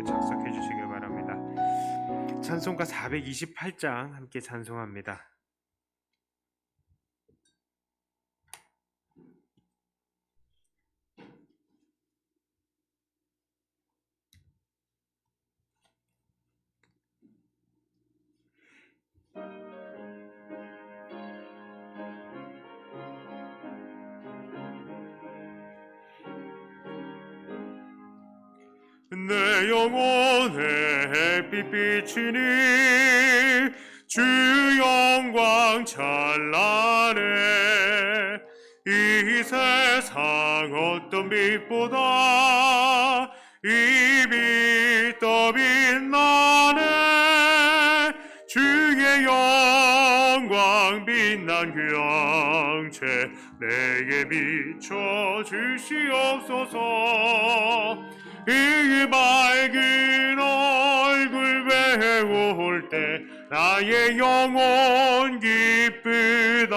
목록에 작성해 주시길 바랍니다. 찬송가 428장 함께 찬송합니다. 내 영혼의 햇빛 비치니 주 영광 찬란해. 이 세상 어떤 빛보다 이 빛 더 빛나네. 주의 영광 빛난 그 양채 내게 비춰 주시옵소서. 이 밝은 얼굴 배울 때 나의 영혼 기쁘다.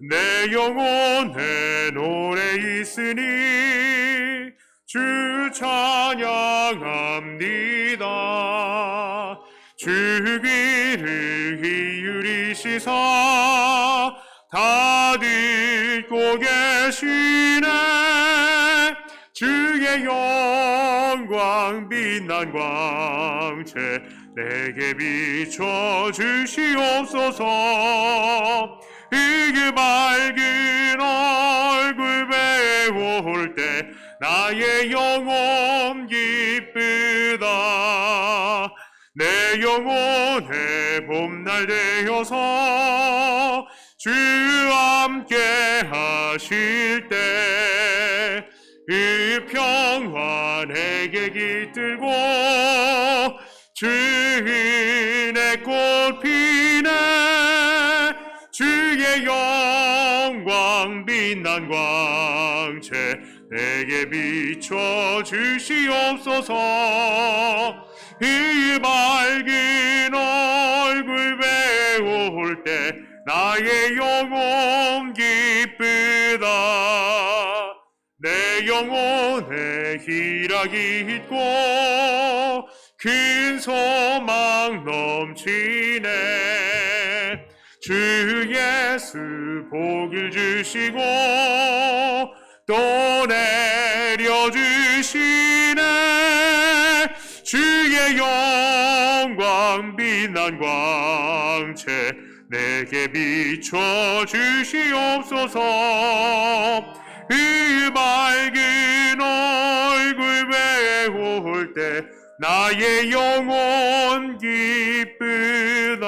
내 영혼에 노래 있으니 주 찬양합니다. 주 귀를 기울이시사 다 듣고 계시네. 주의 영광 빛난 광채 내게 비춰 주시옵소서. 이 밝은 얼굴 배울 때 나의 영혼 기쁘다. 내 영혼의 봄날 되어서 주 함께 하실 때 이 평화 내게 깃들고 주 은혜 꽃 피네. 주의 영광 빛난 광채 내게 비춰 주시옵소서. 이 밝은 얼굴 배울 때 나의 영혼 기쁘다. 내 영혼에 희락이 있고 큰 소망 넘치네. 주 예수 복을 주시고 또 내려주시네. 주의 영광 빛난 광채 내게 비춰 주시옵소서. 이 밝은 얼굴 배울 때 나의 영혼 기쁘다.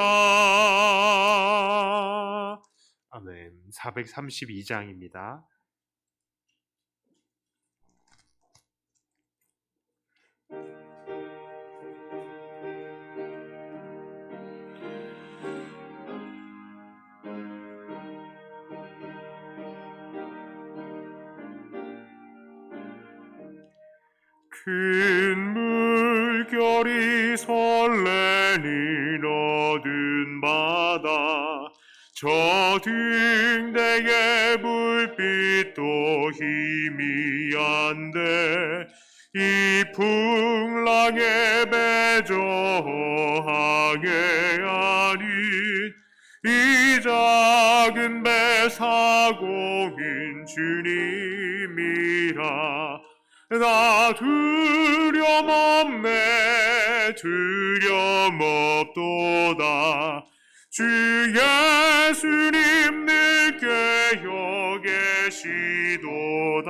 아멘. 432장입니다. 큰 물결이 설레는 어두운 바다 저등대의 불빛도 희미한데 이 풍랑에 배저항해 아닌 이 작은 배 사공인 주님이라. 나 두려움 없네 두려움 없도다. 주 예수님 늘 깨어 계시도다.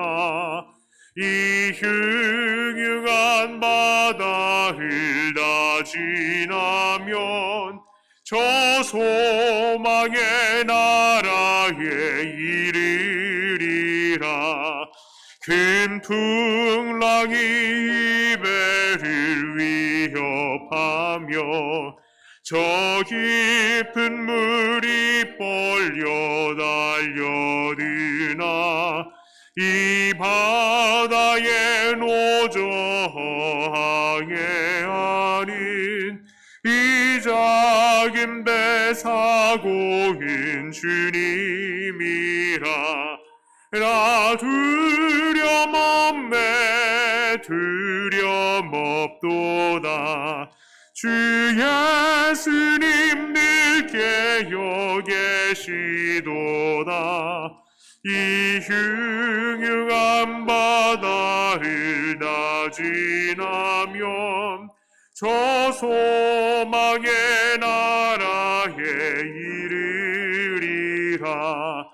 이 흉흉한 바다를 다 지나면 저 소망의 나라에 이르리라. 큰 풍랑이 배를 위협하며 저 깊은 물이 벌려 달려드나 이 바다에 노저항해 아닌 이 작은 배 사공인 주님이라. 나 두려움 없네 두려움 없도다. 주 예수님 늘 깨어 계시도다. 이 흉흉한 바다를 다 지나면 저 소망의 나라에 이르리라.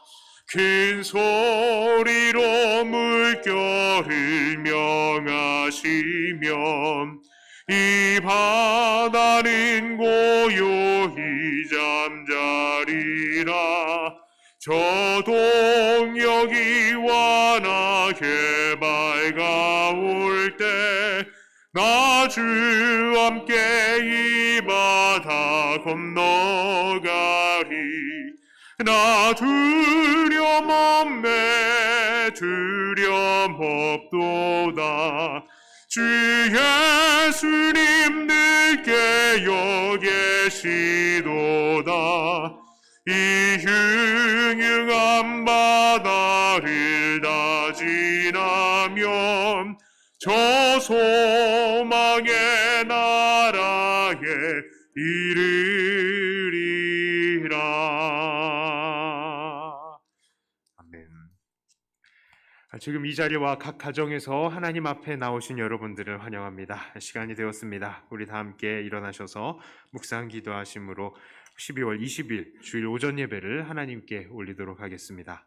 큰 소리로 물결을 명하시면 이 바다는 고요히 잠자리라. 저 동역이 환하게 밝아올 때 나 주와 함께 이 바다 건너가리. 나 두려움 없네 두려움 없도다. 주 예수님 늘 깨어 계시도다. 이 흉흉한 바다를 다 지나면 저 소망의 나라에 이르리라. 아멘. 지금 이 자리와 각 가정에서 하나님 앞에 나오신 여러분들을 환영합니다. 시간이 되었습니다. 우리 다 함께 일어나셔서 묵상 기도하심으로 12월 20일 주일 오전 예배를 하나님께 올리도록 하겠습니다.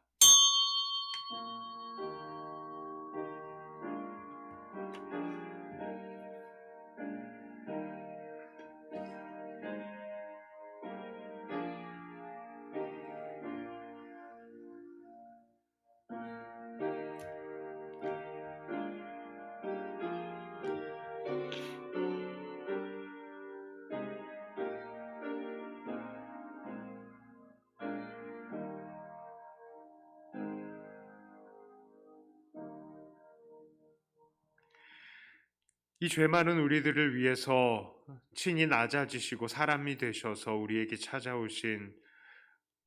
이 죄 많은 우리들을 위해서 친히 낮아지시고 사람이 되셔서 우리에게 찾아오신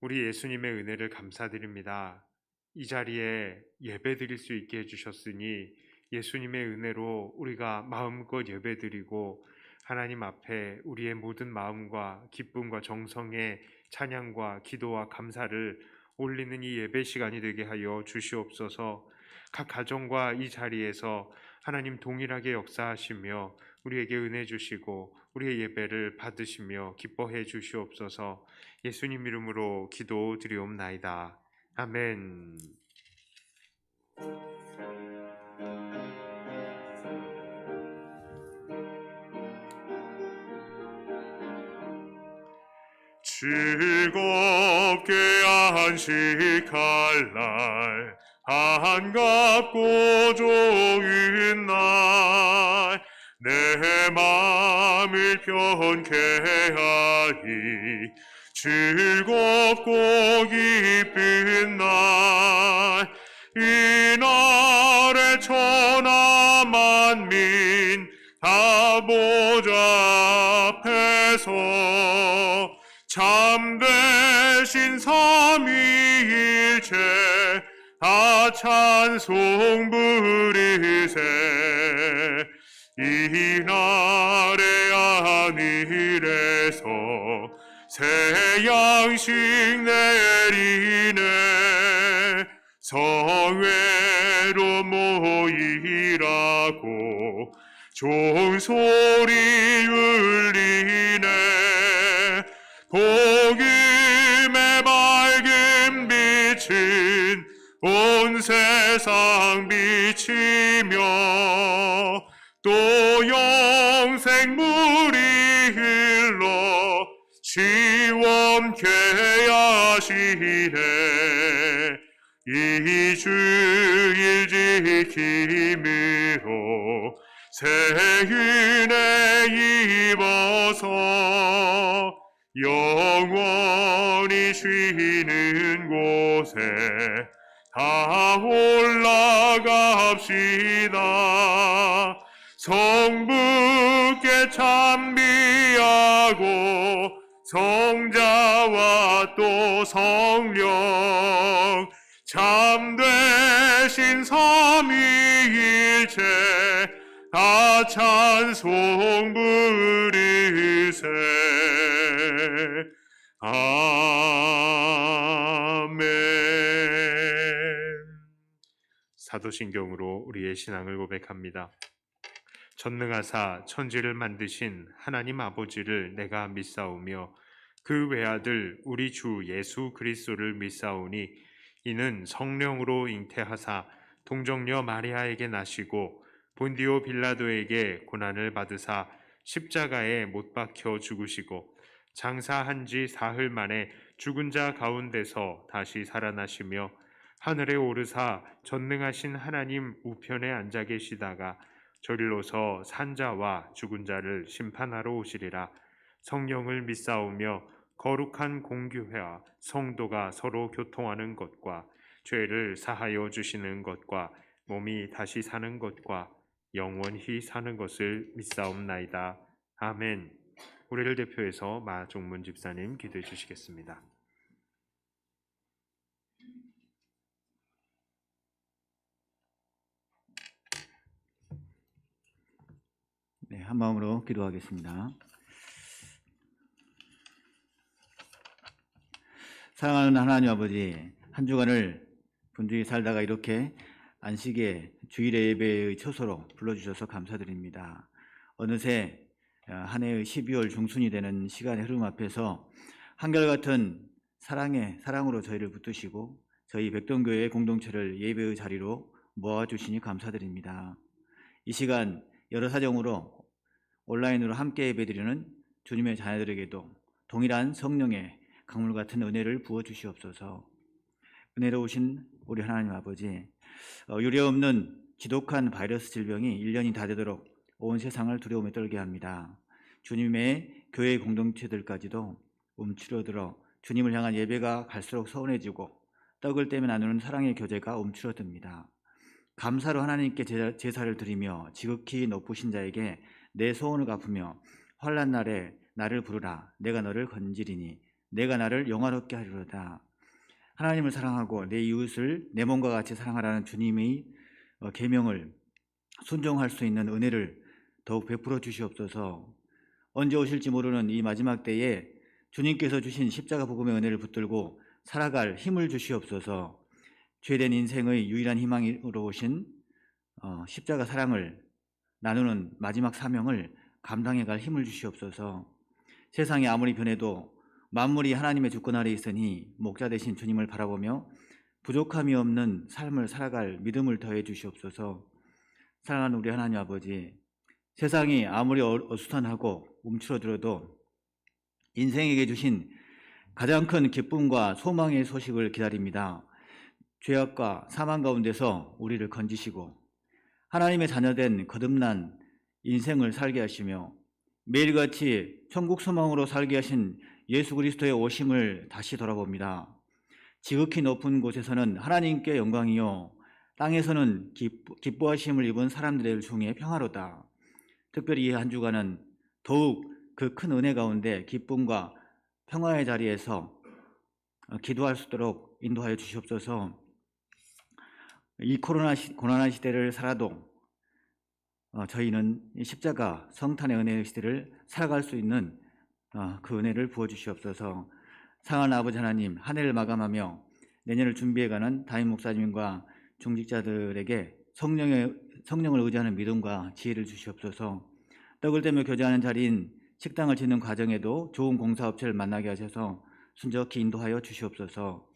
우리 예수님의 은혜를 감사드립니다. 이 자리에 예배드릴 수 있게 해주셨으니 예수님의 은혜로 우리가 마음껏 예배드리고 하나님 앞에 우리의 모든 마음과 기쁨과 정성의 찬양과 기도와 감사를 올리는 이 예배 시간이 되게 하여 주시옵소서. 각 가정과 이 자리에서 하나님 동일하게 역사하시며 우리에게 은혜 주시고 우리의 예배를 받으시며 기뻐해 주시옵소서. 예수님 이름으로 기도드리옵나이다. 아멘. 즐겁게 안식할 날 반갑고 좋은 날 내 마음을 편케 하리. 즐겁고 기쁜 날 이날에 천하 만민 다 보좌 앞에서 참되신 삼위일체 다 찬송 부르세. 이날의 하늘에서 새 양식 내리네. 성회로 모이라고 종소리 울리네. 복음의 밝은 빛은 온 세상 비치며 또 영생물이 흘러 시원케 하시네. 이 주일 지킴으로 새 은혜 입어서 영원히 쉬는 곳에 다 올라갑시다. 성부께 찬미하고 성자와 또 성령 참되신 삼위일체 다 찬송 부르세. 아멘. 사도신경으로 우리의 신앙을 고백합니다. 전능하사 천지를 만드신 하나님 아버지를 내가 믿사오며 그 외아들 우리 주 예수 그리스도를 믿사오니 이는 성령으로 잉태하사 동정녀 마리아에게 나시고 본디오 빌라도에게 고난을 받으사 십자가에 못 박혀 죽으시고 장사한 지 사흘 만에 죽은 자 가운데서 다시 살아나시며 하늘에 오르사 전능하신 하나님 우편에 앉아 계시다가 저리로서 산자와 죽은 자를 심판하러 오시리라. 성령을 믿사오며 거룩한 공교회와 성도가 서로 교통하는 것과 죄를 사하여 주시는 것과 몸이 다시 사는 것과 영원히 사는 것을 믿사옵나이다. 아멘. 우리를 대표해서 마종문 집사님 기도해 주시겠습니다. 네, 한 마음으로 기도하겠습니다. 사랑하는 하나님 아버지, 한 주간을 분주히 살다가 이렇게 안식의 주일의 예배의 초소로 불러주셔서 감사드립니다. 어느새 한 해의 12월 중순이 되는 시간의 흐름 앞에서 한결같은 사랑으로 저희를 붙드시고 저희 백동교회 공동체를 예배의 자리로 모아주시니 감사드립니다. 이 시간 여러 사정으로 온라인으로 함께 예배드리는 주님의 자녀들에게도 동일한 성령의 강물 같은 은혜를 부어주시옵소서. 은혜로우신 우리 하나님 아버지, 유례없는 지독한 바이러스 질병이 1년이 다 되도록 온 세상을 두려움에 떨게 합니다. 주님의 교회 공동체들까지도 움츠러들어 주님을 향한 예배가 갈수록 서운해지고 떡을 떼며 나누는 사랑의 교제가 움츠러듭니다. 감사로 하나님께 제사를 드리며 지극히 높으신 자에게 내 소원을 갚으며 환난 날에 나를 부르라. 내가 너를 건지리니 내가 나를 영화롭게 하리로다. 하나님을 사랑하고 내 이웃을 내 몸과 같이 사랑하라는 주님의 계명을 순종할 수 있는 은혜를 더욱 베풀어 주시옵소서. 언제 오실지 모르는 이 마지막 때에 주님께서 주신 십자가 복음의 은혜를 붙들고 살아갈 힘을 주시옵소서. 죄된 인생의 유일한 희망으로 오신 십자가 사랑을 나누는 마지막 사명을 감당해 갈 힘을 주시옵소서. 세상이 아무리 변해도 만물이 하나님의 주권 아래 있으니 목자 되신 주님을 바라보며 부족함이 없는 삶을 살아갈 믿음을 더해 주시옵소서. 사랑하는 우리 하나님 아버지, 세상이 아무리 어수선하고 움츠러들어도 인생에게 주신 가장 큰 기쁨과 소망의 소식을 기다립니다. 죄악과 사망 가운데서 우리를 건지시고 하나님의 자녀된 거듭난 인생을 살게 하시며 매일같이 천국 소망으로 살게 하신 예수 그리스도의 오심을 다시 돌아봅니다. 지극히 높은 곳에서는 하나님께 영광이요 땅에서는 기뻐하심을 입은 사람들의 중에 평화로다. 특별히 이 한 주간은 더욱 그 큰 은혜 가운데 기쁨과 평화의 자리에서 기도할 수 있도록 인도하여 주시옵소서. 이 고난의 시대를 살아도 저희는 이 십자가 성탄의 은혜의 시대를 살아갈 수 있는 그 은혜를 부어주시옵소서. 사랑하는 아버지 하나님, 한 해를 마감하며 내년을 준비해가는 담임 목사님과 중직자들에게 성령을 의지하는 믿음과 지혜를 주시옵소서. 떡을 떼며 교제하는 자리인 식당을 짓는 과정에도 좋은 공사업체를 만나게 하셔서 순적히 인도하여 주시옵소서.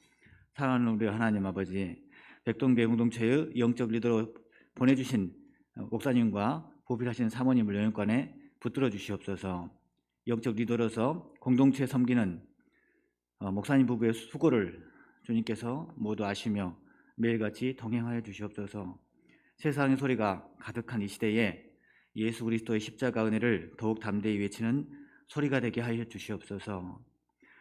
사랑하는 우리 하나님 아버지, 백동교회 공동체의 영적 리더로 보내주신 목사님과 보필하신 사모님을 영역관에 붙들어 주시옵소서. 영적 리더로서 공동체에 섬기는 목사님 부부의 수고를 주님께서 모두 아시며 매일같이 동행하여 주시옵소서. 세상의 소리가 가득한 이 시대에 예수 그리스도의 십자가 은혜를 더욱 담대히 외치는 소리가 되게 하여 주시옵소서.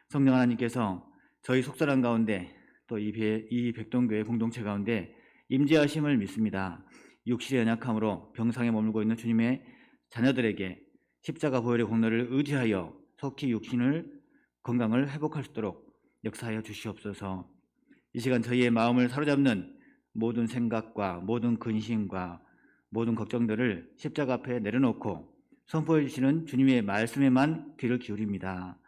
성령 하나님께서 저희 속사람 가운데 또 이 백동교회 공동체 가운데 임재하심을 믿습니다. 육실의 연약함으로 병상에 머물고 있는 주님의 자녀들에게 십자가 보혈의 공로를 의지하여 속히 건강을 회복할 수 있도록 역사하여 주시옵소서. 이 시간 저희의 마음을 사로잡는 모든 생각과 모든 근심과 모든 걱정들을 십자가 앞에 내려놓고 선포해 주시는 주님의 말씀에만 귀를 기울입니다.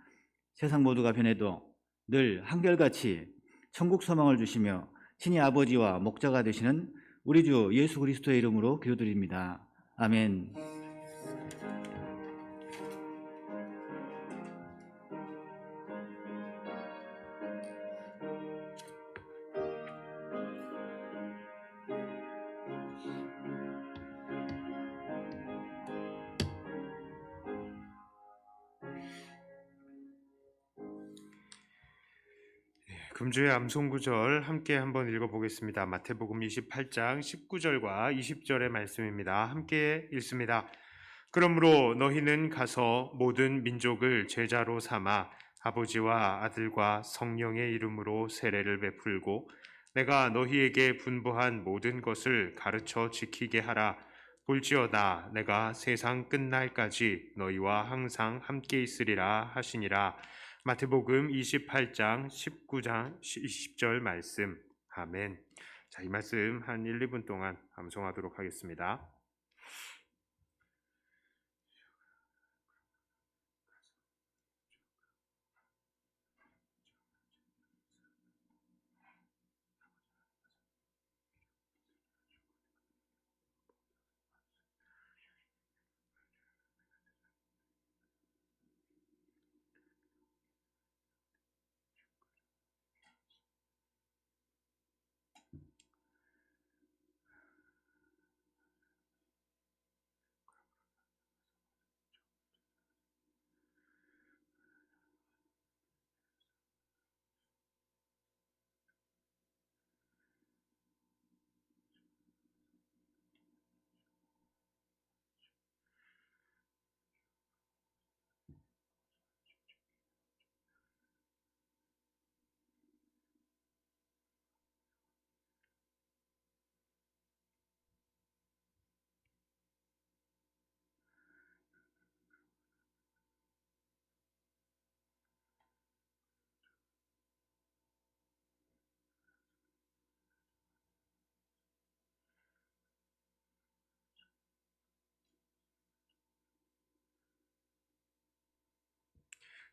세상 모두가 변해도 늘 한결같이 천국 소망을 주시며 신의 아버지와 목자가 되시는 우리 주 예수 그리스도의 이름으로 기도드립니다. 아멘. 금주의 암송구절 함께 한번 읽어보겠습니다. 마태복음 28장 19절과 20절의 말씀입니다. 함께 읽습니다. 그러므로 너희는 가서 모든 민족을 제자로 삼아 아버지와 아들과 성령의 이름으로 세례를 베풀고 내가 너희에게 분부한 모든 것을 가르쳐 지키게 하라. 볼지어다 내가 세상 끝날까지 너희와 항상 함께 있으리라 하시니라. 마태복음 28장 19장 20절 말씀. 아멘. 자, 이 말씀 한 1, 2분 동안 암송하도록 하겠습니다.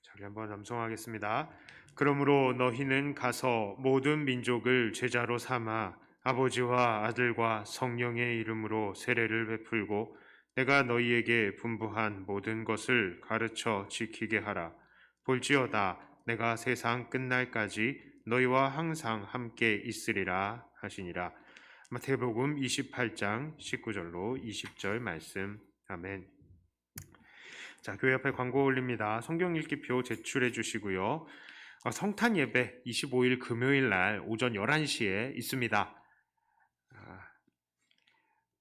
자, 우리 한번 암송하겠습니다. 그러므로 너희는 가서 모든 민족을 제자로 삼아 아버지와 아들과 성령의 이름으로 세례를 베풀고 내가 너희에게 분부한 모든 것을 가르쳐 지키게 하라. 볼지어다 내가 세상 끝날까지 너희와 항상 함께 있으리라 하시니라. 마태복음 28장 19절로 20절 말씀. 아멘. 자, 교회 앞에 광고 올립니다. 성경 읽기표 제출해 주시고요. 성탄 예배 25일 금요일 날 오전 11시에 있습니다.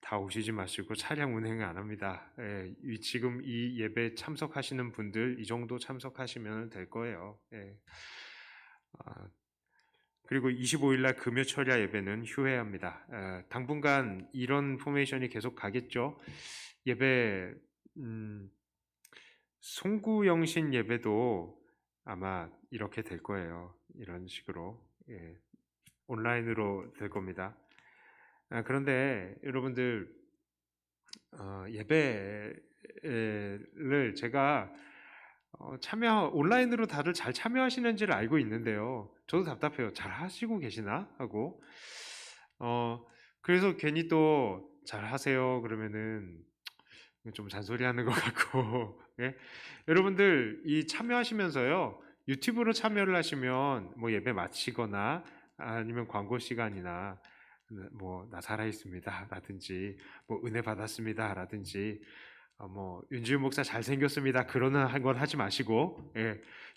다 오시지 마시고 차량 운행 안 합니다. 지금 이 예배 참석하시는 분들 이 정도 참석하시면 될 거예요. 그리고 25일 날 금요철야 예배는 휴회합니다. 당분간 이런 포메이션이 계속 가겠죠. 예배 송구영신 예배도 아마 이렇게 될 거예요. 이런 식으로 온라인으로 될 겁니다. 그런데 여러분들 예배를 제가 온라인으로 다들 잘 참여하시는지를 알고 있는데요. 저도 답답해요. 잘 하시고 계시나 하고 그래서 괜히 또 잘 하세요 그러면은 좀 잔소리하는 것 같고 여러분들 이 참여하시면서요 유튜브로 참여를 하시면 뭐 예배 마치거나 아니면 광고 시간이나 뭐 나 살아있습니다 라든지 뭐 은혜 받았습니다 라든지 뭐 윤지훈 목사 잘생겼습니다 그러는 건 하지 마시고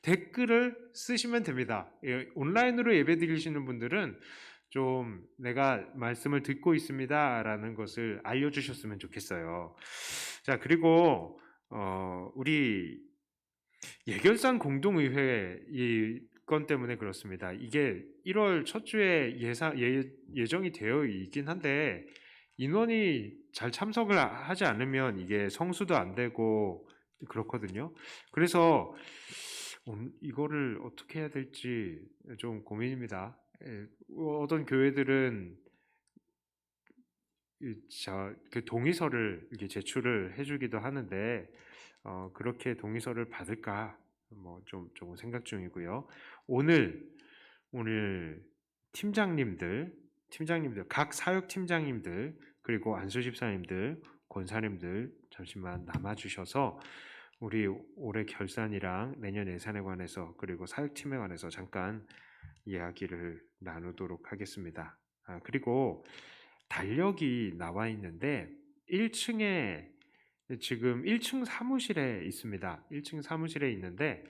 댓글을 쓰시면 됩니다. 온라인으로 예배 드리시는 분들은 좀 내가 말씀을 듣고 있습니다 라는 것을 알려주셨으면 좋겠어요. 자, 그리고 우리 예결산 공동의회 이 건 때문에 그렇습니다. 이게 1월 첫 주에 예정이 되어 있긴 한데 인원이 잘 참석을 하지 않으면 이게 성수도 안 되고 그렇거든요. 그래서 이거를 어떻게 해야 될지 좀 고민입니다. 어떤 교회들은 그 동의서를 이렇게 제출을 해주기도 하는데 그렇게 동의서를 받을까 조금 생각 중이고요. 오늘 팀장님들 각 사역 팀장님들 그리고 안수 집사님들 권사님들 잠시만 남아주셔서 우리 올해 결산이랑 내년 예산에 관해서 그리고 사역팀에 관해서 잠깐 이야기를 나누도록 하겠습니다. 그리고 달력이 나와 있는데 1층에 지금 1층 사무실에 있습니다. 1층 사무실에 있는데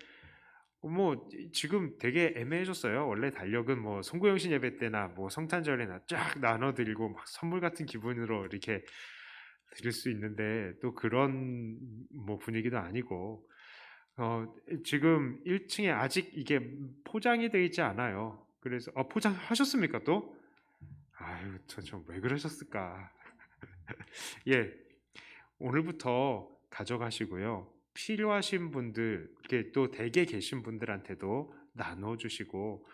지금 되게 애매해졌어요. 원래 달력은 송구영신 예배 때나 성탄절에나 쫙 나눠드리고 막 선물 같은 기분으로 이렇게 드릴 수 있는데 또 그런 분위기도 아니고 지금 1층에 아직 이게 포장이 되어 있지 않아요. 그래서 포장하셨습니까 또? 아유, 전 왜 그러셨을까? 예, 오늘부터 가져가시고요. 필요하신 분들, 이렇게 또 댁에 계신 분들한테도 나눠주시고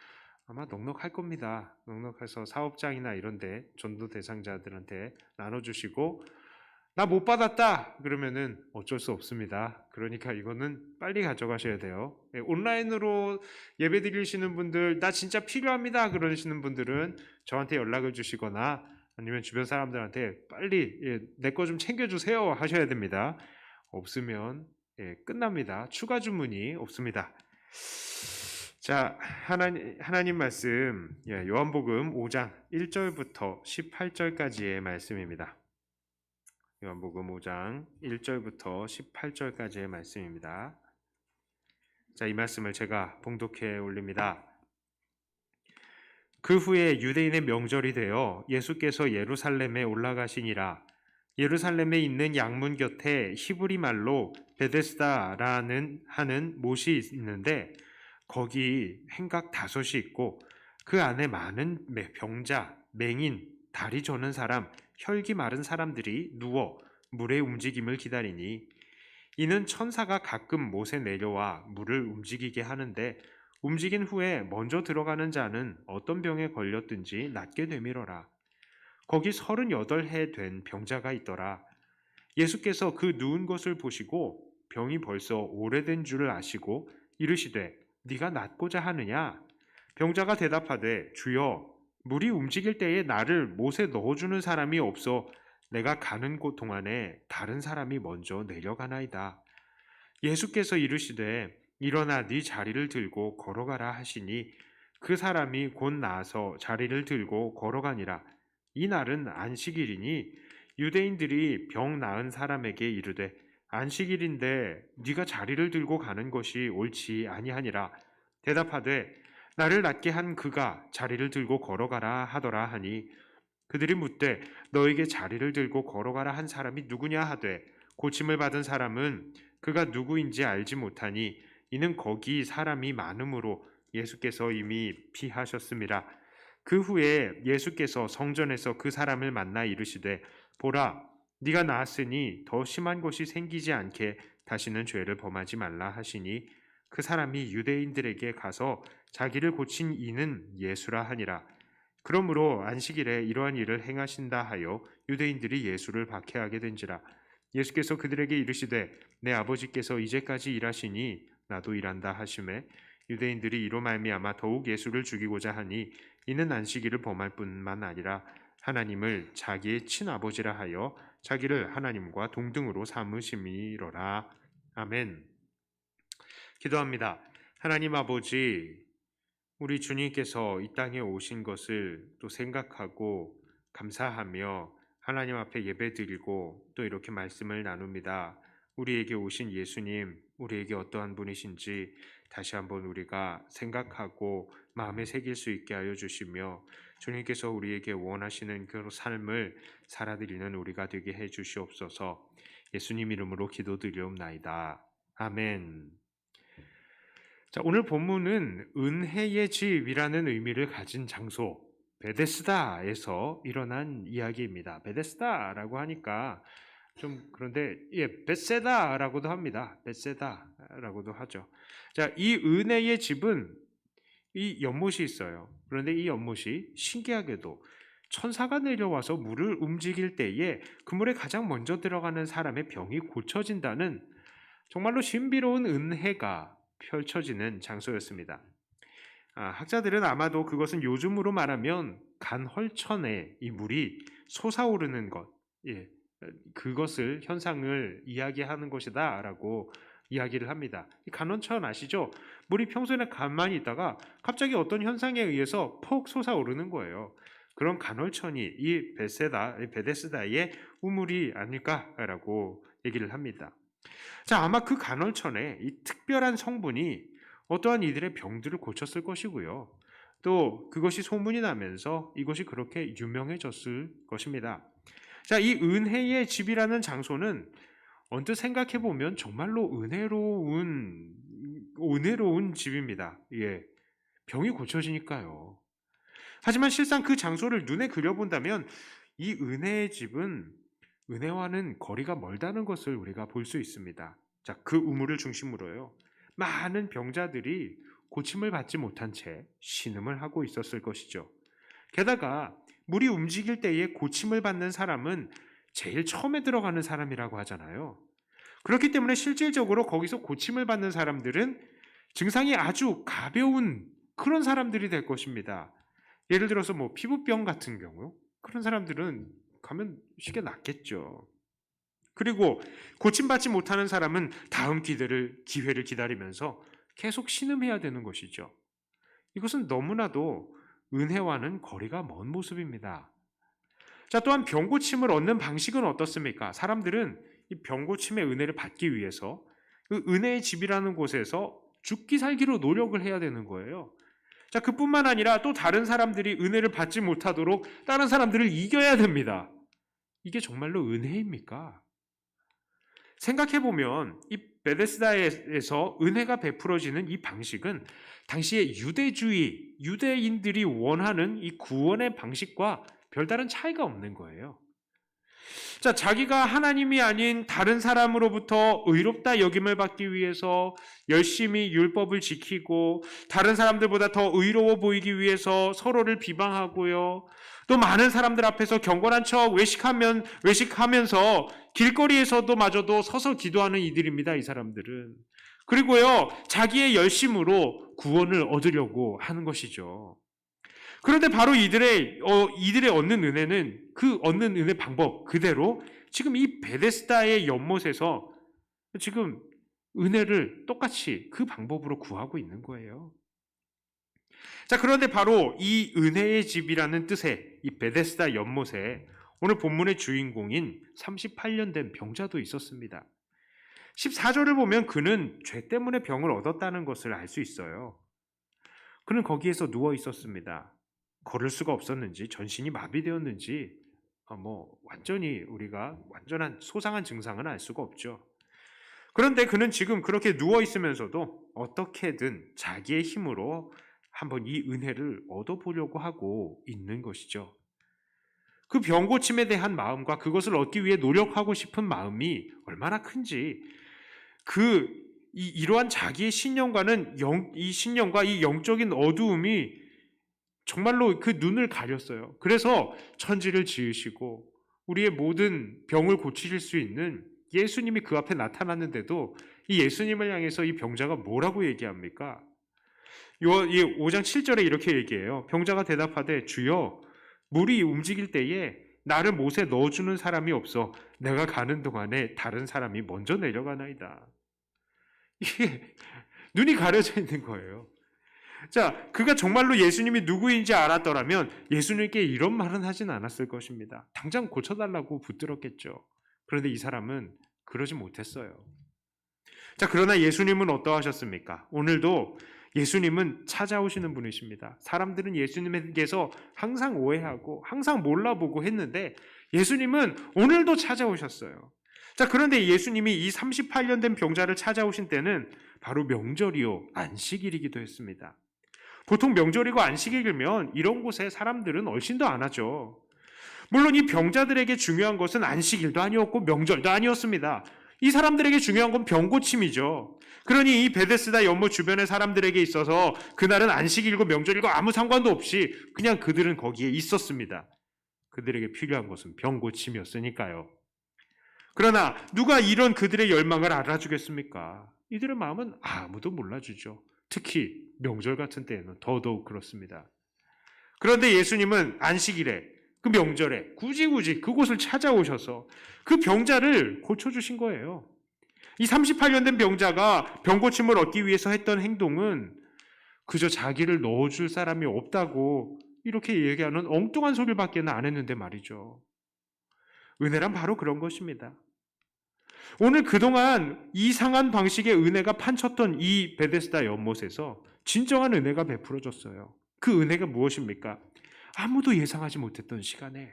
아마 넉넉할 겁니다. 넉넉해서 사업장이나 이런데 전도 대상자들한테 나눠주시고 나 못 받았다 그러면은 어쩔 수 없습니다. 그러니까 이거는 빨리 가져가셔야 돼요. 온라인으로 예배 드리시는 분들 나 진짜 필요합니다 그러시는 분들은 저한테 연락을 주시거나 아니면 주변 사람들한테 빨리 내 거 좀 챙겨주세요 하셔야 됩니다. 없으면 끝납니다. 추가 주문이 없습니다. 자, 하나님 말씀 요한복음 5장 1절부터 18절까지의 말씀입니다. 요한복음 5장 1절부터 18절까지의 말씀입니다. 자, 이 말씀을 제가 봉독해 올립니다. 그 후에 유대인의 명절이 되어 예수께서 예루살렘에 올라가시니라. 예루살렘에 있는 양문 곁에 히브리 말로 베데스다라는 하는 못이 있는데 거기 행각 5이 있고 그 안에 많은 병자, 맹인, 다리 저는 사람, 혈기 마른 사람들이 누워 물의 움직임을 기다리니 이는 천사가 가끔 못에 내려와 물을 움직이게 하는데 움직인 후에 먼저 들어가는 자는 어떤 병에 걸렸든지 낫게 되밀어라. 거기 38해 된 병자가 있더라. 예수께서 그 누운 것을 보시고 병이 벌써 오래된 줄을 아시고 이르시되 네가 낫고자 하느냐? 병자가 대답하되 주여 물이 움직일 때에 나를 못에 넣어주는 사람이 없어 내가 가는 곳 동안에 다른 사람이 먼저 내려가나이다. 예수께서 이르시되 일어나 네 자리를 들고 걸어가라 하시니 그 사람이 곧 나아서 자리를 들고 걸어가니라. 이 날은 안식일이니 유대인들이 병 나은 사람에게 이르되 안식일인데 네가 자리를 들고 가는 것이 옳지 아니하니라. 대답하되 나를 낫게 한 그가 자리를 들고 걸어가라 하더라 하니 그들이 묻되 너에게 자리를 들고 걸어가라 한 사람이 누구냐 하되 고침을 받은 사람은 그가 누구인지 알지 못하니 이는 거기 사람이 많음으로 예수께서 이미 피하셨음이라. 그 후에 예수께서 성전에서 그 사람을 만나 이르시되 보라 네가 나았으니 더 심한 것이 생기지 않게 다시는 죄를 범하지 말라 하시니 그 사람이 유대인들에게 가서 자기를 고친 이는 예수라 하니라. 그러므로 안식일에 이러한 일을 행하신다 하여 유대인들이 예수를 박해하게 된지라. 예수께서 그들에게 이르시되 내 아버지께서 이제까지 일하시니 나도 일한다 하시매 유대인들이 이로 말미암아 더욱 예수를 죽이고자 하니 이는 안식일을 범할 뿐만 아니라 하나님을 자기의 친아버지라 하여 자기를 하나님과 동등으로 삼으심이로라. 아멘. 기도합니다. 하나님 아버지, 우리 주님께서 이 땅에 오신 것을 또 생각하고 감사하며 하나님 앞에 예배드리고 또 이렇게 말씀을 나눕니다. 우리에게 오신 예수님, 우리에게 어떠한 분이신지 다시 한번 우리가 생각하고 마음에 새길 수 있게 하여 주시며 주님께서 우리에게 원하시는 그 삶을 살아드리는 우리가 되게 해 주시옵소서. 예수님 이름으로 기도드리옵나이다. 아멘. 자, 오늘 본문은 은혜의 집이라는 의미를 가진 장소 베데스다에서 일어난 이야기입니다. 베데스다라고 하니까 좀 그런데 벳세다라고도 합니다. 벳세다라고도 하죠. 자, 이 은혜의 집은 이 연못이 있어요. 그런데 이 연못이 신기하게도 천사가 내려와서 물을 움직일 때에 그 물에 가장 먼저 들어가는 사람의 병이 고쳐진다는 정말로 신비로운 은혜가 펼쳐지는 장소였습니다. 학자들은 아마도 그것은 요즘으로 말하면 간헐천에 이 물이 솟아오르는 것, 그것을 현상을 이야기하는 것이다라고 이야기를 합니다. 이 간헐천 아시죠? 물이 평소에는 가만히 있다가 갑자기 어떤 현상에 의해서 폭 솟아오르는 거예요. 그런 간헐천이 이 베데스다의 우물이 아닐까라고 얘기를 합니다. 자, 아마 그 간헐천에 이 특별한 성분이 어떠한 이들의 병들을 고쳤을 것이고요. 또 그것이 소문이 나면서 이것이 그렇게 유명해졌을 것입니다. 자, 이 은혜의 집이라는 장소는 언뜻 생각해 보면 정말로 은혜로운 집입니다. 병이 고쳐지니까요. 하지만 실상 그 장소를 눈에 그려본다면 이 은혜의 집은 은혜와는 거리가 멀다는 것을 우리가 볼 수 있습니다. 자, 그 우물을 중심으로요. 많은 병자들이 고침을 받지 못한 채 신음을 하고 있었을 것이죠. 게다가 물이 움직일 때에 고침을 받는 사람은 제일 처음에 들어가는 사람이라고 하잖아요. 그렇기 때문에 실질적으로 거기서 고침을 받는 사람들은 증상이 아주 가벼운 그런 사람들이 될 것입니다. 예를 들어서 피부병 같은 경우 그런 사람들은 가면 쉽게 낫겠죠. 그리고 고침받지 못하는 사람은 다음 기회를 기다리면서 계속 신음해야 되는 것이죠. 이것은 너무나도 은혜와는 거리가 먼 모습입니다. 자, 또한 병고침을 얻는 방식은 어떻습니까? 사람들은 이 병고침의 은혜를 받기 위해서 그 은혜의 집이라는 곳에서 죽기 살기로 노력을 해야 되는 거예요. 자, 그뿐만 아니라 또 다른 사람들이 은혜를 받지 못하도록 다른 사람들을 이겨야 됩니다. 이게 정말로 은혜입니까? 생각해보면 이 베데스다에서 은혜가 베풀어지는 이 방식은 당시의 유대인들이 원하는 이 구원의 방식과 별다른 차이가 없는 거예요. 자, 자기가 하나님이 아닌 다른 사람으로부터 의롭다 여김을 받기 위해서 열심히 율법을 지키고 다른 사람들보다 더 의로워 보이기 위해서 서로를 비방하고요. 또 많은 사람들 앞에서 경건한 척 외식하면서 길거리에서도 마저도 서서 기도하는 이들입니다. 이 사람들은. 그리고요, 자기의 열심으로 구원을 얻으려고 하는 것이죠. 그런데 바로 이들의 얻는 은혜는 그 얻는 은혜 방법 그대로 지금 이 베데스다의 연못에서 지금 은혜를 똑같이 그 방법으로 구하고 있는 거예요. 자, 그런데 바로 이 은혜의 집이라는 뜻의 이 베데스다 연못에 오늘 본문의 주인공인 38년 된 병자도 있었습니다. 14절을 보면 그는 죄 때문에 병을 얻었다는 것을 알 수 있어요. 그는 거기에서 누워 있었습니다. 걸을 수가 없었는지 전신이 마비되었는지 완전히 우리가 완전한 소상한 증상은 알 수가 없죠. 그런데 그는 지금 그렇게 누워 있으면서도 어떻게든 자기의 힘으로 한번 이 은혜를 얻어보려고 하고 있는 것이죠. 그 병고침에 대한 마음과 그것을 얻기 위해 노력하고 싶은 마음이 얼마나 큰지 이러한 자기의 신념과는 이 신념과 이 영적인 어두움이 정말로 그 눈을 가렸어요. 그래서 천지를 지으시고 우리의 모든 병을 고치실 수 있는 예수님이 그 앞에 나타났는데도 이 예수님을 향해서 이 병자가 뭐라고 얘기합니까? 5장 7절에 이렇게 얘기해요. 병자가 대답하되 주여 물이 움직일 때에 나를 못에 넣어주는 사람이 없어 내가 가는 동안에 다른 사람이 먼저 내려가나이다. 이게 눈이 가려져 있는 거예요. 자, 그가 정말로 예수님이 누구인지 알았더라면 예수님께 이런 말은 하진 않았을 것입니다. 당장 고쳐달라고 붙들었겠죠. 그런데 이 사람은 그러지 못했어요. 자, 그러나 예수님은 어떠하셨습니까? 오늘도 예수님은 찾아오시는 분이십니다. 사람들은 예수님에게서 항상 오해하고 항상 몰라보고 했는데 예수님은 오늘도 찾아오셨어요. 자, 그런데 예수님이 이 38년 된 병자를 찾아오신 때는 바로 명절이요 안식일이기도 했습니다. 보통 명절이고 안식일이면 이런 곳에 사람들은 얼씬도 안 하죠. 물론 이 병자들에게 중요한 것은 안식일도 아니었고 명절도 아니었습니다. 이 사람들에게 중요한 건 병고침이죠. 그러니 이 베데스다 연못 주변의 사람들에게 있어서 그날은 안식일이고 명절이고 아무 상관도 없이 그냥 그들은 거기에 있었습니다. 그들에게 필요한 것은 병 고침이었으니까요. 그러나 누가 이런 그들의 열망을 알아주겠습니까? 이들의 마음은 아무도 몰라주죠. 특히 명절 같은 때에는 더더욱 그렇습니다. 그런데 예수님은 안식일에, 그 명절에 굳이 그곳을 찾아오셔서 그 병자를 고쳐주신 거예요. 이 38년 된 병자가 병고침을 얻기 위해서 했던 행동은 그저 자기를 넣어줄 사람이 없다고 이렇게 얘기하는 엉뚱한 소리밖에 안 했는데 말이죠. 은혜란 바로 그런 것입니다. 오늘 그동안 이상한 방식의 은혜가 판쳤던 이 베데스다 연못에서 진정한 은혜가 베풀어졌어요. 그 은혜가 무엇입니까? 아무도 예상하지 못했던 시간에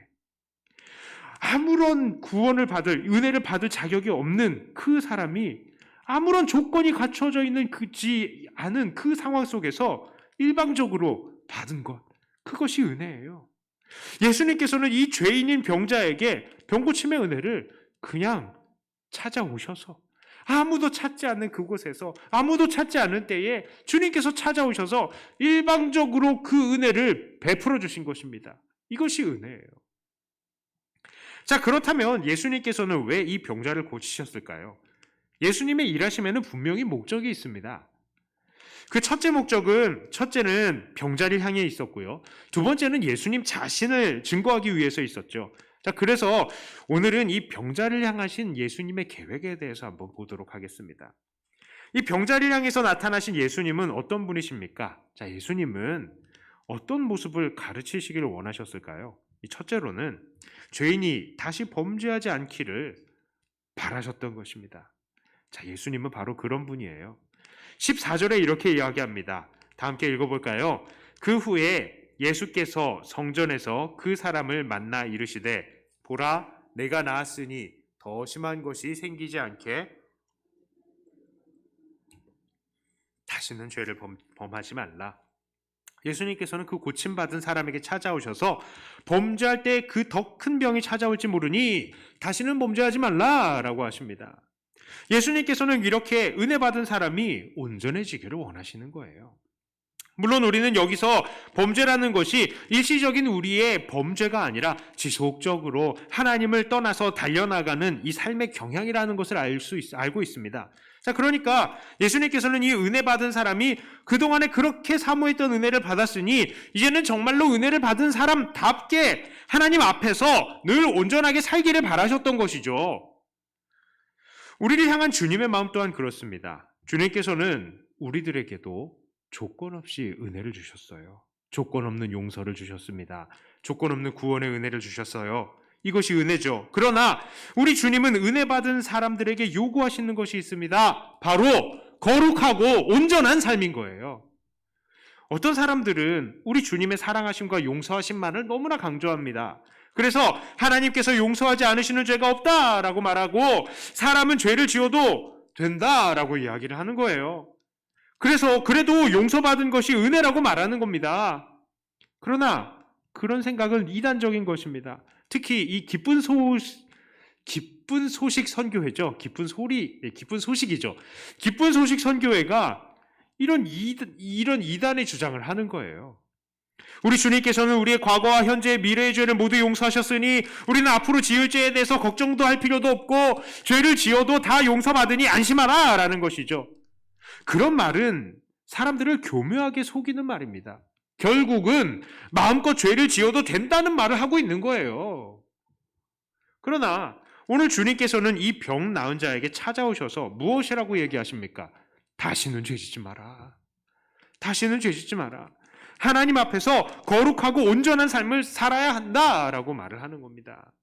아무런 구원을 받을, 은혜를 받을 자격이 없는 그 사람이 아무런 조건이 갖춰져 있는 그지 않은 그 상황 속에서 일방적으로 받은 것, 그것이 은혜예요. 예수님께서는 이 죄인인 병자에게 병고침의 은혜를 그냥 찾아오셔서 아무도 찾지 않는 그곳에서 아무도 찾지 않을 때에 주님께서 찾아오셔서 일방적으로 그 은혜를 베풀어 주신 것입니다. 이것이 은혜예요. 자, 그렇다면 예수님께서는 왜 이 병자를 고치셨을까요? 예수님의 일하심에는 분명히 목적이 있습니다. 그 첫째는 병자를 향해 있었고요. 두 번째는 예수님 자신을 증거하기 위해서 있었죠. 자, 그래서 오늘은 이 병자를 향하신 예수님의 계획에 대해서 한번 보도록 하겠습니다. 이 병자를 향해서 나타나신 예수님은 어떤 분이십니까? 자, 예수님은 어떤 모습을 가르치시기를 원하셨을까요? 첫째로는 죄인이 다시 범죄하지 않기를 바라셨던 것입니다. 자, 예수님은 바로 그런 분이에요. 14절에 이렇게 이야기합니다. 다 함께 읽어볼까요? 그 후에 예수께서 성전에서 그 사람을 만나 이르시되 보라, 내가 나았으니 더 심한 것이 생기지 않게 다시는 죄를 범하지 말라. 예수님께서는 그 고침받은 사람에게 찾아오셔서 범죄할 때 그 더 큰 병이 찾아올지 모르니 다시는 범죄하지 말라라고 하십니다. 예수님께서는 이렇게 은혜 받은 사람이 온전해지기를 원하시는 거예요. 물론 우리는 여기서 범죄라는 것이 일시적인 우리의 범죄가 아니라 지속적으로 하나님을 떠나서 달려나가는 이 삶의 경향이라는 것을 알고 있습니다. 자, 그러니까 예수님께서는 이 은혜 받은 사람이 그동안에 그렇게 사모했던 은혜를 받았으니 이제는 정말로 은혜를 받은 사람답게 하나님 앞에서 늘 온전하게 살기를 바라셨던 것이죠. 우리를 향한 주님의 마음 또한 그렇습니다. 주님께서는 우리들에게도 조건 없이 은혜를 주셨어요. 조건 없는 용서를 주셨습니다. 조건 없는 구원의 은혜를 주셨어요. 이것이 은혜죠. 그러나 우리 주님은 은혜 받은 사람들에게 요구하시는 것이 있습니다. 바로 거룩하고 온전한 삶인 거예요. 어떤 사람들은 우리 주님의 사랑하심과 용서하심만을 너무나 강조합니다. 그래서 하나님께서 용서하지 않으시는 죄가 없다라고 말하고 사람은 죄를 지어도 된다라고 이야기를 하는 거예요. 그래서 그래도 용서받은 것이 은혜라고 말하는 겁니다. 그러나 그런 생각은 이단적인 것입니다. 특히 이 기쁜 소식 선교회죠. 기쁜 소식이죠. 기쁜 소식 선교회가 이런 이단의 주장을 하는 거예요. 우리 주님께서는 우리의 과거와 현재의 미래의 죄를 모두 용서하셨으니 우리는 앞으로 지을 죄에 대해서 걱정도 할 필요도 없고 죄를 지어도 다 용서받으니 안심하라 라는 것이죠. 그런 말은 사람들을 교묘하게 속이는 말입니다. 결국은 마음껏 죄를 지어도 된다는 말을 하고 있는 거예요. 그러나 오늘 주님께서는 이 병 나은 자에게 찾아오셔서 무엇이라고 얘기하십니까? 다시는 죄짓지 마라. 다시는 죄짓지 마라. 하나님 앞에서 거룩하고 온전한 삶을 살아야 한다라고 말을 하는 겁니다.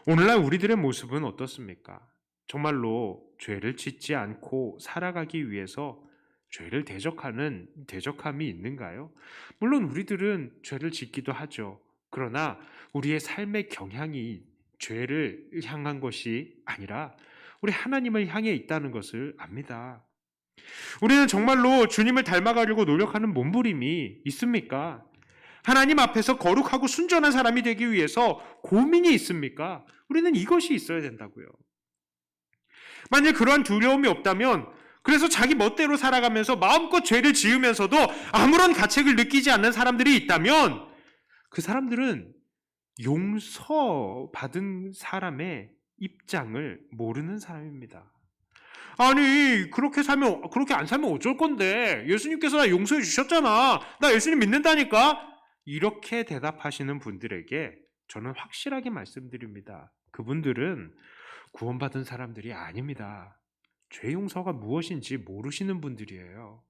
오늘날 우리들의 모습은 어떻습니까? 정말로 죄를 짓지 않고 살아가기 위해서 죄를 대적함이 있는가요? 물론 우리들은 죄를 짓기도 하죠. 그러나 우리의 삶의 경향이 죄를 향한 것이 아니라 우리 하나님을 향해 있다는 것을 압니다. 우리는 정말로 주님을 닮아가려고 노력하는 몸부림이 있습니까? 하나님 앞에서 거룩하고 순전한 사람이 되기 위해서 고민이 있습니까? 우리는 이것이 있어야 된다고요. 만약 그러한 두려움이 없다면 그래서 자기 멋대로 살아가면서 마음껏 죄를 지으면서도 아무런 가책을 느끼지 않는 사람들이 있다면 그 사람들은 용서받은 사람의 입장을 모르는 사람입니다. 아니, 그렇게 안 살면 어쩔 건데? 예수님께서 나 용서해 주셨잖아. 나 예수님 믿는다니까? 이렇게 대답하시는 분들에게 저는 확실하게 말씀드립니다. 그분들은 구원받은 사람들이 아닙니다. 죄 용서가 무엇인지 모르시는 분들이에요.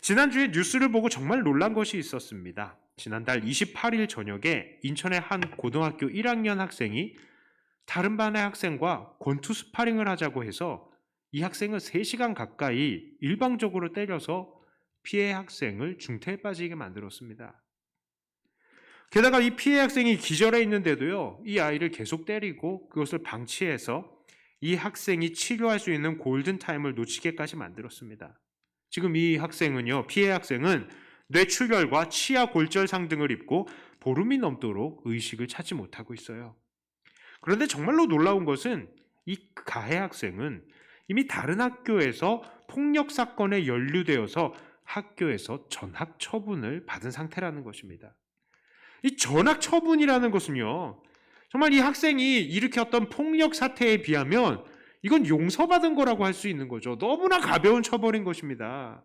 지난주에 뉴스를 보고 정말 놀란 것이 있었습니다. 지난달 28일 저녁에 인천의 한 고등학교 1학년 학생이 다른 반의 학생과 권투 스파링을 하자고 해서 이 학생을 3시간 가까이 일방적으로 때려서 피해 학생을 중태에 빠지게 만들었습니다. 게다가 이 피해 학생이 기절해 있는데도요, 이 아이를 계속 때리고 그것을 방치해서 이 학생이 치료할 수 있는 골든타임을 놓치게까지 만들었습니다. 지금 이 학생은요, 피해 학생은 뇌출혈과 치아 골절상 등을 입고 보름이 넘도록 의식을 찾지 못하고 있어요. 그런데 정말로 놀라운 것은 이 가해 학생은 이미 다른 학교에서 폭력 사건에 연루되어서 학교에서 전학 처분을 받은 상태라는 것입니다. 이 전학 처분이라는 것은요, 정말 이 학생이 일으켰던 폭력 사태에 비하면 이건 용서받은 거라고 할 수 있는 거죠. 너무나 가벼운 처벌인 것입니다.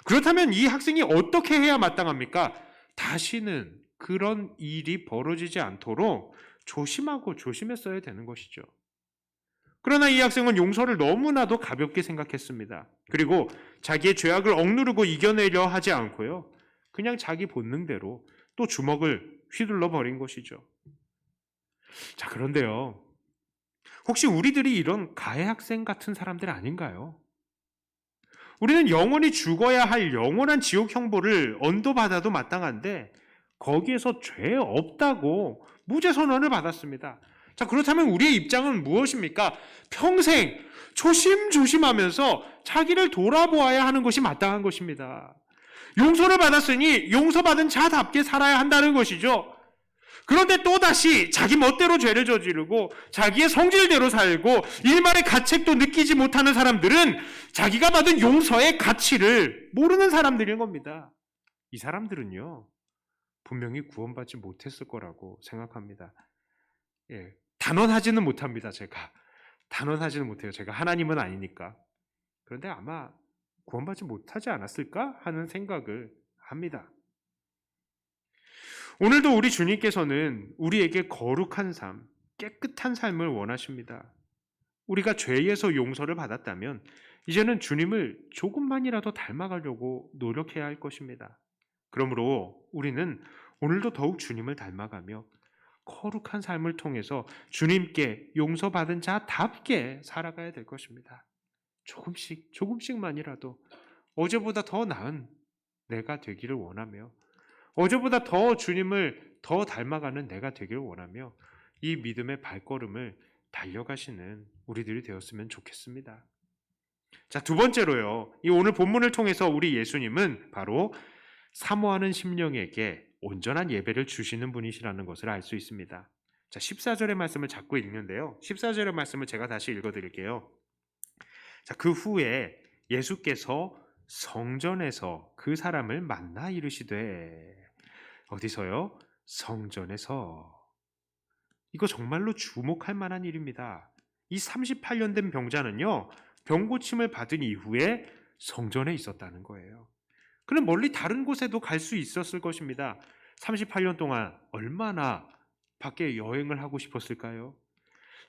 그렇다면 이 학생이 어떻게 해야 마땅합니까? 다시는 그런 일이 벌어지지 않도록 조심하고 조심했어야 되는 것이죠. 그러나 이 학생은 용서를 너무나도 가볍게 생각했습니다. 그리고 자기의 죄악을 억누르고 이겨내려 하지 않고요, 그냥 자기 본능대로 또 주먹을 휘둘러 버린 것이죠. 자, 그런데요, 혹시 우리들이 이런 가해 학생 같은 사람들 아닌가요? 우리는 영원히 죽어야 할 영원한 지옥 형벌을 언도받아도 마땅한데 거기에서 죄 없다고 무죄 선언을 받았습니다. 자, 그렇다면 우리의 입장은 무엇입니까? 평생 조심조심하면서 자기를 돌아보아야 하는 것이 마땅한 것입니다. 용서를 받았으니 용서받은 자답게 살아야 한다는 것이죠. 그런데 또다시 자기 멋대로 죄를 저지르고 자기의 성질대로 살고 일말의 가책도 느끼지 못하는 사람들은 자기가 받은 용서의 가치를 모르는 사람들인 겁니다. 이 사람들은요, 분명히 구원받지 못했을 거라고 생각합니다. 단언하지는 못합니다. 단언하지는 못해요. 제가 하나님은 아니니까. 그런데 아마 구원받지 못하지 않았을까 하는 생각을 합니다. 오늘도 우리 주님께서는 우리에게 거룩한 삶, 깨끗한 삶을 원하십니다. 우리가 죄에서 용서를 받았다면 이제는 주님을 조금만이라도 닮아가려고 노력해야 할 것입니다. 그러므로 우리는 오늘도 더욱 주님을 닮아가며 거룩한 삶을 통해서 주님께 용서받은 자답게 살아가야 될 것입니다. 조금씩만이라도 어제보다 더 나은 내가 되기를 원하며 어제보다 더 주님을 더 닮아가는 내가 되기를 원하며 이 믿음의 발걸음을 달려가시는 우리들이 되었으면 좋겠습니다. 자, 두 번째로요, 이 오늘 본문을 통해서 우리 예수님은 바로 사모하는 심령에게 온전한 예배를 주시는 분이시라는 것을 알 수 있습니다. 자, 14절의 말씀을 자꾸 읽는데요, 14절의 말씀을 제가 다시 읽어드릴게요. 자, 그 후에 예수께서 성전에서 그 사람을 만나 이르시되, 어디서요? 성전에서. 이거 정말로 주목할 만한 일입니다. 이 38년 된 병자는요, 병고침을 받은 이후에 성전에 있었다는 거예요. 그는 멀리 다른 곳에도 갈 수 있었을 것입니다. 38년 동안 얼마나 밖에 여행을 하고 싶었을까요?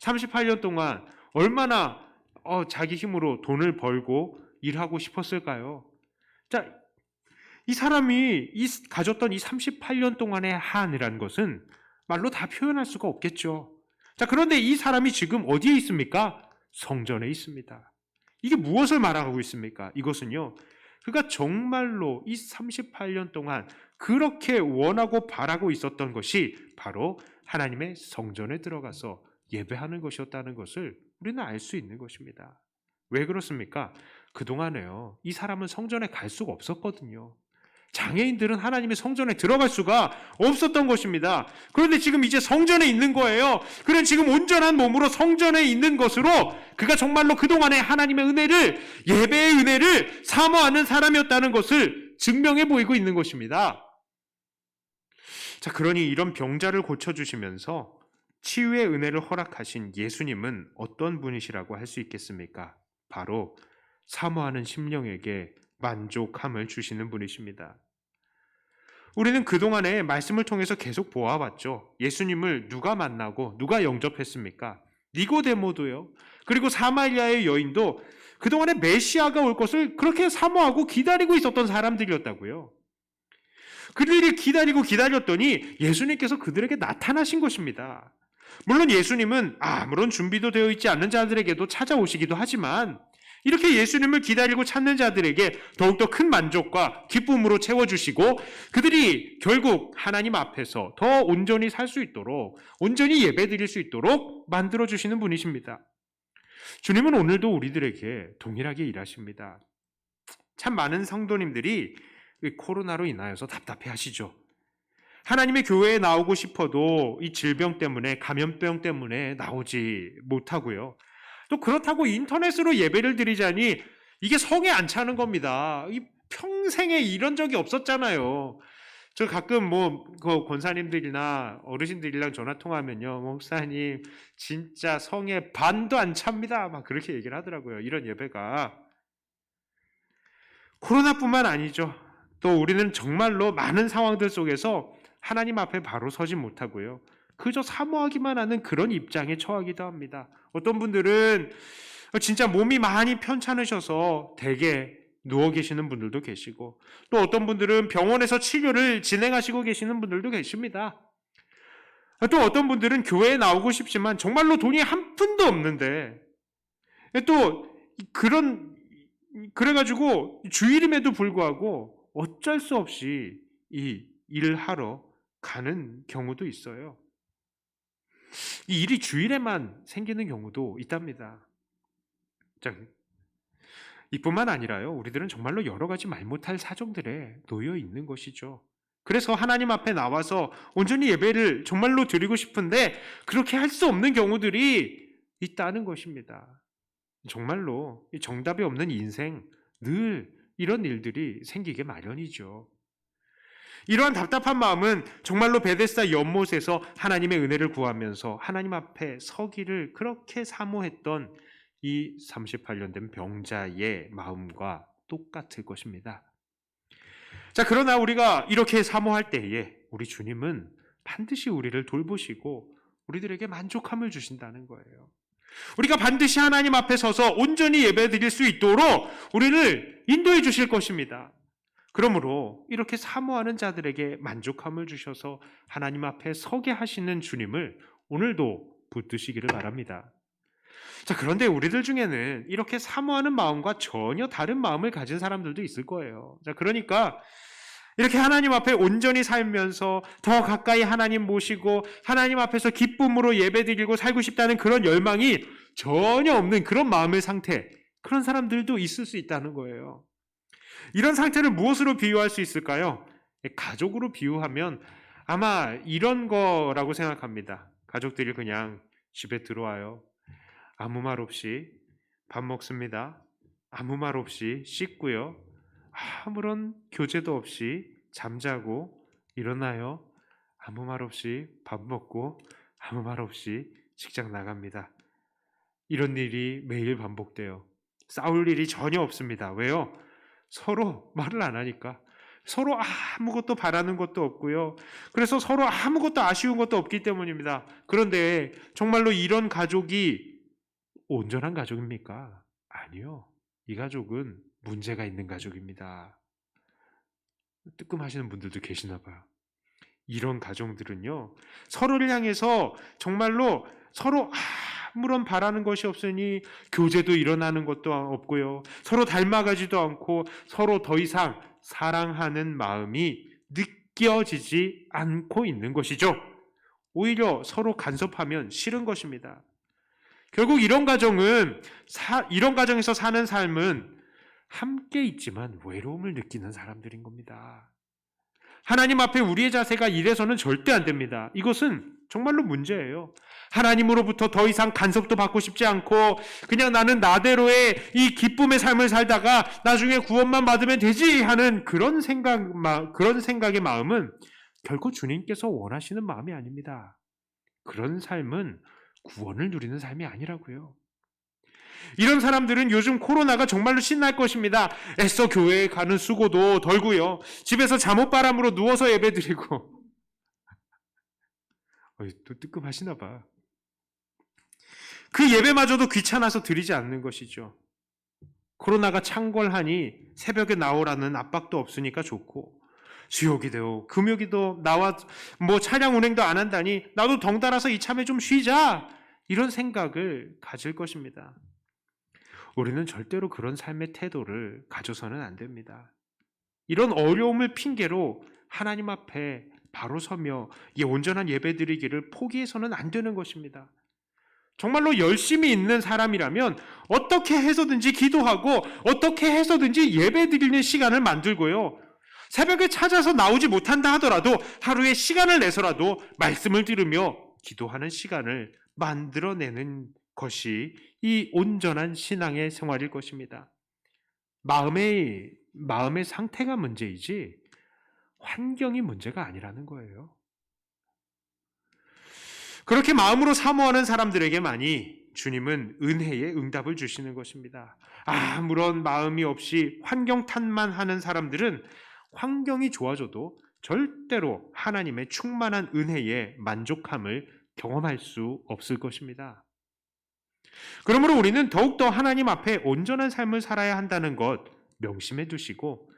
38년 동안 얼마나 자기 힘으로 돈을 벌고 일하고 싶었을까요? 자, 이 사람이 가졌던 이 38년 동안의 한이라는 것은 말로 다 표현할 수가 없겠죠. 자, 그런데 이 사람이 지금 어디에 있습니까? 성전에 있습니다. 이게 무엇을 말하고 있습니까? 이것은요, 그가 정말로 이 38년 동안 그렇게 원하고 바라고 있었던 것이 바로 하나님의 성전에 들어가서 예배하는 것이었다는 것을 우리는 알 수 있는 것입니다. 왜 그렇습니까? 그동안에요, 이 사람은 성전에 갈 수가 없었거든요. 장애인들은 하나님의 성전에 들어갈 수가 없었던 것입니다. 그런데 지금 이제 성전에 있는 거예요. 그는 지금 온전한 몸으로 성전에 있는 것으로 그가 정말로 그동안의 하나님의 은혜를, 예배의 은혜를 사모하는 사람이었다는 것을 증명해 보이고 있는 것입니다. 자, 그러니 이런 병자를 고쳐주시면서 치유의 은혜를 허락하신 예수님은 어떤 분이시라고 할 수 있겠습니까? 바로 사모하는 심령에게 만족함을 주시는 분이십니다. 우리는 그동안에 말씀을 통해서 계속 보아왔죠. 예수님을 누가 만나고 누가 영접했습니까? 니고데모도요. 그리고 사마리아의 여인도 그동안에 메시아가 올 것을 그렇게 사모하고 기다리고 있었던 사람들이었다고요. 그들이 기다렸더니 예수님께서 그들에게 나타나신 것입니다. 물론 예수님은 아무런 준비도 되어 있지 않는 자들에게도 찾아오시기도 하지만 이렇게 예수님을 기다리고 찾는 자들에게 더욱더 큰 만족과 기쁨으로 채워주시고 그들이 결국 하나님 앞에서 더 온전히 살 수 있도록, 온전히 예배드릴 수 있도록 만들어주시는 분이십니다. 주님은 오늘도 우리들에게 동일하게 일하십니다. 참 많은 성도님들이 코로나로 인하여서 답답해 하시죠. 하나님의 교회에 나오고 싶어도 이 질병 때문에, 감염병 때문에 나오지 못하고요. 또 그렇다고 인터넷으로 예배를 드리자니 이게 성에 안 차는 겁니다. 평생에 이런 적이 없었잖아요. 저 가끔 그 권사님들이나 어르신들이랑 전화 통화하면요, 목사님 진짜 성에 반도 안 찹니다. 막 그렇게 얘기를 하더라고요. 이런 예배가. 코로나뿐만 아니죠. 또 우리는 정말로 많은 상황들 속에서 하나님 앞에 바로 서지 못하고요. 그저 사모하기만 하는 그런 입장에 처하기도 합니다. 어떤 분들은 진짜 몸이 많이 편찮으셔서 댁에 누워 계시는 분들도 계시고, 또 어떤 분들은 병원에서 치료를 진행하시고 계시는 분들도 계십니다. 또 어떤 분들은 교회에 나오고 싶지만 정말로 돈이 한 푼도 없는데, 또 그래가지고 주일임에도 불구하고 어쩔 수 없이 이 일을 하러 가는 경우도 있어요. 이 일이 주일에만 생기는 경우도 있답니다. 자, 이뿐만 아니라요, 우리들은 정말로 여러 가지 말 못할 사정들에 놓여 있는 것이죠. 그래서 하나님 앞에 나와서 온전히 예배를 정말로 드리고 싶은데 그렇게 할 수 없는 경우들이 있다는 것입니다. 정말로 정답이 없는 인생, 늘 이런 일들이 생기게 마련이죠. 이러한 답답한 마음은 정말로 베데스다 연못에서 하나님의 은혜를 구하면서 하나님 앞에 서기를 그렇게 사모했던 이 38년 된 병자의 마음과 똑같을 것입니다. 자, 그러나 우리가 이렇게 사모할 때에 우리 주님은 반드시 우리를 돌보시고 우리들에게 만족함을 주신다는 거예요. 우리가 반드시 하나님 앞에 서서 온전히 예배드릴 수 있도록 우리를 인도해 주실 것입니다. 그러므로 이렇게 사모하는 자들에게 만족함을 주셔서 하나님 앞에 서게 하시는 주님을 오늘도 붙드시기를 바랍니다. 자, 그런데 우리들 중에는 이렇게 사모하는 마음과 전혀 다른 마음을 가진 사람들도 있을 거예요. 자, 그러니까 이렇게 하나님 앞에 온전히 살면서 더 가까이 하나님 모시고 하나님 앞에서 기쁨으로 예배드리고 살고 싶다는 그런 열망이 전혀 없는 그런 마음의 상태, 그런 사람들도 있을 수 있다는 거예요. 이런 상태를 무엇으로 비유할 수 있을까요? 가족으로 비유하면 아마 이런 거라고 생각합니다. 가족들이 그냥 집에 들어와요. 아무 말 없이 밥 먹습니다. 아무 말 없이 씻고요. 아무런 교제도 없이 잠자고 일어나요. 아무 말 없이 밥 먹고 아무 말 없이 직장 나갑니다. 이런 일이 매일 반복돼요. 싸울 일이 전혀 없습니다. 왜요? 서로 말을 안 하니까. 서로 아무것도 바라는 것도 없고요. 그래서 서로 아무것도 아쉬운 것도 없기 때문입니다. 그런데 정말로 이런 가족이 온전한 가족입니까? 아니요. 이 가족은 문제가 있는 가족입니다. 뜨끔하시는 분들도 계시나 봐요. 이런 가정들은요, 서로를 향해서 정말로 서로 아무런 바라는 것이 없으니 교제도 일어나는 것도 없고요. 서로 닮아가지도 않고 서로 더 이상 사랑하는 마음이 느껴지지 않고 있는 것이죠. 오히려 서로 간섭하면 싫은 것입니다. 결국 이런 가정에서 사는 삶은 함께 있지만 외로움을 느끼는 사람들인 겁니다. 하나님 앞에 우리의 자세가 이래서는 절대 안 됩니다. 이것은 정말로 문제예요. 하나님으로부터 더 이상 간섭도 받고 싶지 않고 그냥 나는 나대로의 이 기쁨의 삶을 살다가 나중에 구원만 받으면 되지 하는 그런 생각의 마음은 결코 주님께서 원하시는 마음이 아닙니다. 그런 삶은 구원을 누리는 삶이 아니라고요. 이런 사람들은 요즘 코로나가 정말로 신날 것입니다. 애써 교회에 가는 수고도 덜고요. 집에서 잠옷바람으로 누워서 예배드리고. 또 뜨끔하시나 봐. 그 예배마저도 귀찮아서 드리지 않는 것이죠. 코로나가 창궐하니 새벽에 나오라는 압박도 없으니까 좋고, 수요기도 금요기도 나와 차량 운행도 안 한다니 나도 덩달아서 이참에 좀 쉬자, 이런 생각을 가질 것입니다. 우리는 절대로 그런 삶의 태도를 가져서는 안 됩니다. 이런 어려움을 핑계로 하나님 앞에 바로 서며 이 온전한 예배드리기를 포기해서는 안 되는 것입니다. 정말로 열심히 있는 사람이라면 어떻게 해서든지 기도하고 어떻게 해서든지 예배드리는 시간을 만들고요. 새벽에 찾아서 나오지 못한다 하더라도 하루에 시간을 내서라도 말씀을 들으며 기도하는 시간을 만들어내는 것이 이 온전한 신앙의 생활일 것입니다. 마음의 상태가 문제이지 환경이 문제가 아니라는 거예요. 그렇게 마음으로 사모하는 사람들에게만이 주님은 은혜의 응답을 주시는 것입니다. 아무런 마음이 없이 환경 탓만 하는 사람들은 환경이 좋아져도 절대로 하나님의 충만한 은혜의 만족함을 경험할 수 없을 것입니다. 그러므로 우리는 더욱더 하나님 앞에 온전한 삶을 살아야 한다는 것 명심해 두시고,